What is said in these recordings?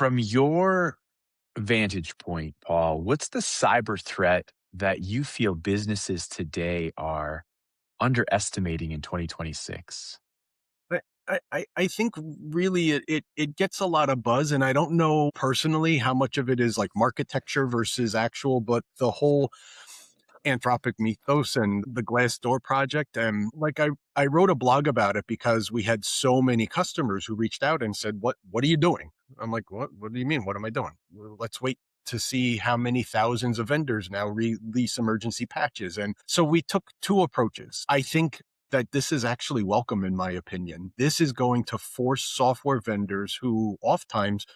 From your vantage point, Paul, what's the cyber threat that you feel businesses today are underestimating in 2026? I think really it gets a lot of buzz, and I don't know personally how much of it is like architecture versus actual, but the whole Anthropic mythos and the Glassdoor project. And like I wrote a blog about it because we had so many customers who reached out and said, what are you doing? I'm like, what do you mean? What am I doing? Well, let's wait to see how many thousands of vendors now release emergency patches. And so we took two approaches. I think that this is actually welcome, in my opinion. This is going to force software vendors who oftentimes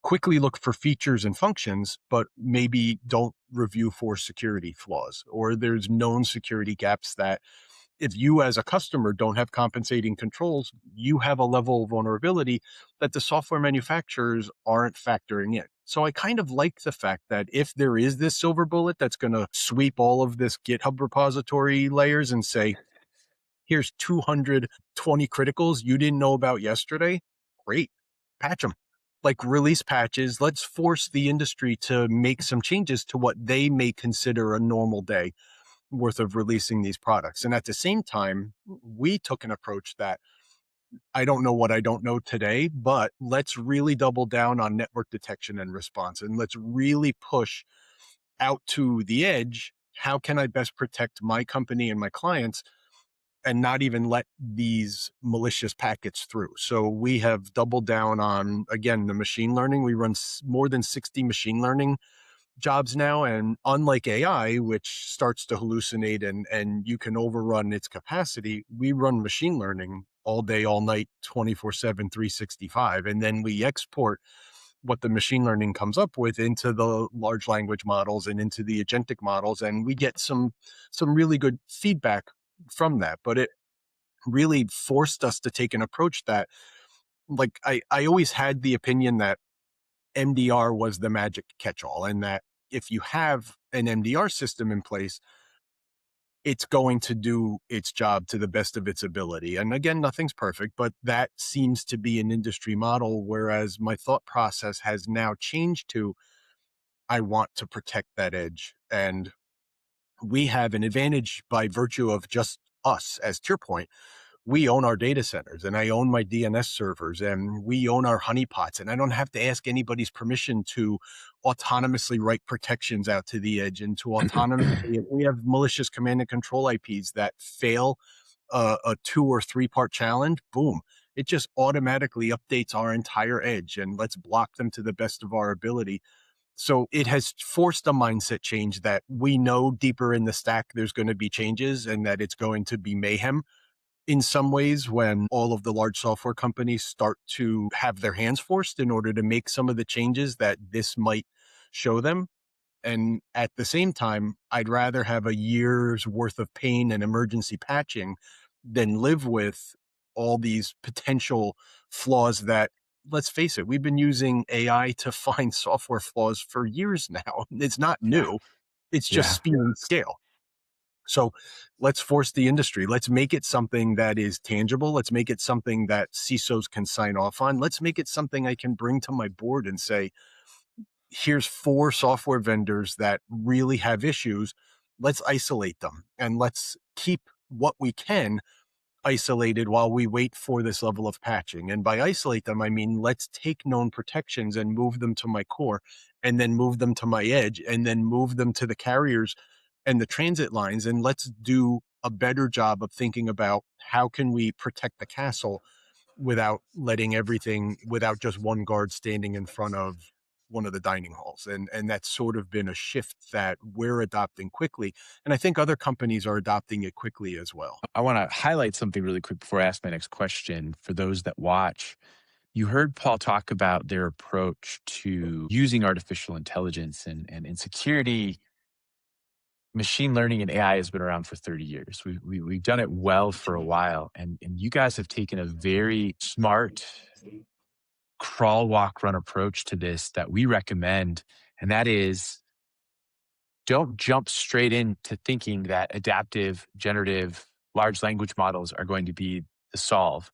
quickly look for features and functions, but maybe don't review for security flaws, or there's known security gaps that if you as a customer don't have compensating controls, you have a level of vulnerability that the software manufacturers aren't factoring in. So I kind of like the fact that if there is this silver bullet that's going to sweep all of this GitHub repository layers and say, here's 220 criticals you didn't know about yesterday, great, patch them. Like release patches, let's force the industry to make some changes to what they may consider a normal day worth of releasing these products. And at the same time, we took an approach that I don't know what I don't know today, but let's really double down on network detection and response. And let's really push out to the edge. How can I best protect my company and my clients and not even let these malicious packets through? So we have doubled down on, again, the machine learning. We run more than 60 machine learning jobs now. And unlike AI, which starts to hallucinate and you can overrun its capacity, we run machine learning all day, all night, 24/7, 365. And then we export what the machine learning comes up with into the large language models and into the agentic models. And we get some really good feedback from that. But it really forced us to take an approach that, like, I always had the opinion that MDR was the magic catch all, and that if you have an MDR system in place, it's going to do its job to the best of its ability. And again, nothing's perfect, but that seems to be an industry model. Whereas my thought process has now changed to I want to protect that edge. And we have an advantage by virtue of just us, as to your point. We own our data centers, and I own my DNS servers, and we own our honeypots, and I don't have to ask anybody's permission to autonomously write protections out to the edge and to autonomously, if we have malicious command and control IPs that fail a 2 or 3 part challenge, boom, it just automatically updates our entire edge and let's block them to the best of our ability. So it has forced a mindset change that we know deeper in the stack there's going to be changes and that it's going to be mayhem in some ways when all of the large software companies start to have their hands forced in order to make some of the changes that this might show them. And at the same time, I'd rather have a year's worth of pain and emergency patching than live with all these potential flaws that, let's face it, we've been using AI to find software flaws for years now. It's not Yeah. new. It's just Yeah. speed and scale. So let's force the industry. Let's make it something that is tangible. Let's make it something that CISOs can sign off on. Let's make it something I can bring to my board and say, here's 4 software vendors that really have issues. Let's isolate them and let's keep what we can isolated while we wait for this level of patching. And by isolate them, I mean, let's take known protections and move them to my core and then move them to my edge and then move them to the carriers and the transit lines. And let's do a better job of thinking about how can we protect the castle without letting everything, without just one guard standing in front of one of the dining halls. And that's sort of been a shift that we're adopting quickly. And I think other companies are adopting it quickly as well. I want to highlight something really quick before I ask my next question for those that watch. You heard Paul talk about their approach to using artificial intelligence and in security. Machine learning and AI has been around for 30 years. We've done it well for a while. And you guys have taken a very smart crawl, walk, run approach to this that we recommend. And that is don't jump straight into thinking that adaptive, generative, large language models are going to be the solve.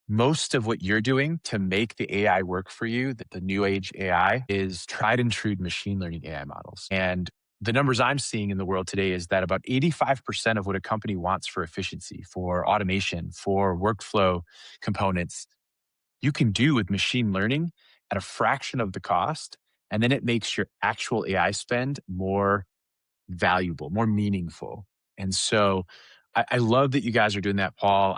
most of what you're doing to make the AI work for you, that the new age AI is tried and true machine learning AI models. And the numbers I'm seeing in the world today is that about 85% of what a company wants for efficiency, for automation, for workflow components, you can do with machine learning at a fraction of the cost. And then it makes your actual AI spend more valuable, more meaningful. And so I love that you guys are doing that, Paul.